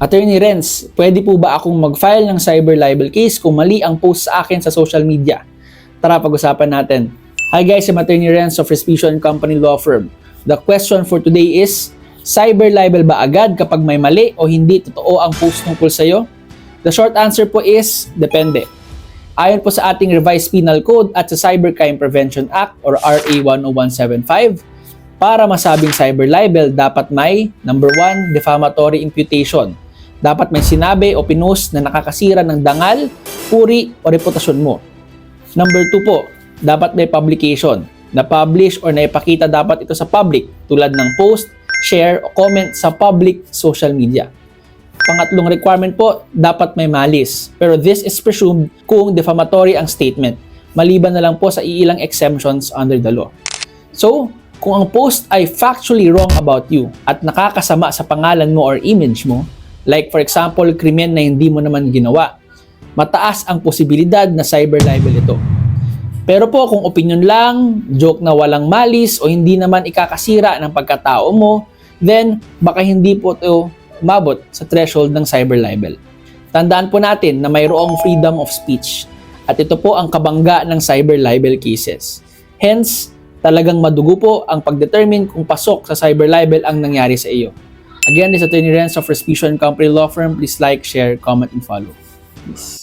Attorney Renz, pwede po ba akong mag-file ng cyber libel case kung mali ang post sa akin sa social media? Tara, pag-usapan natin. Hi guys, I'm Attorney Renz of Respicio & Company Law Firm. The question for today is, cyber libel ba agad kapag may mali o hindi totoo ang post tungkol sa'yo? The short answer po is, depende. Ayon po sa ating Revised Penal Code at sa Cybercrime Prevention Act or RA 10175, para masabing cyber libel, dapat may, number 1, defamatory imputation. Dapat may sinabi o pinost na nakakasira ng dangal, puri o reputasyon mo. Number 2 po, dapat may publication. Na-publish or naipakita dapat ito sa public tulad ng post, share o comment sa public social media. Pangatlong requirement po, dapat may malice. Pero this is presumed kung defamatory ang statement. Maliban na lang po sa iilang exemptions under the law. So, kung ang post ay factually wrong about you at nakakasama sa pangalan mo or image mo, like for example, krimen na hindi mo naman ginawa, mataas ang posibilidad na cyber libel ito. Pero po kung opinion lang, joke na walang malis o hindi naman ikakasira ng pagkatao mo, then baka hindi po ito umabot sa threshold ng cyber libel. Tandaan po natin na mayroong freedom of speech at ito po ang kabangga ng cyber libel cases. Hence, talagang madugo po ang pagdetermine kung pasok sa cyber libel ang nangyari sa iyo. Again, this is Attorney Renz of Respicio & Company Law Firm. Please like, share, comment, and follow. Peace.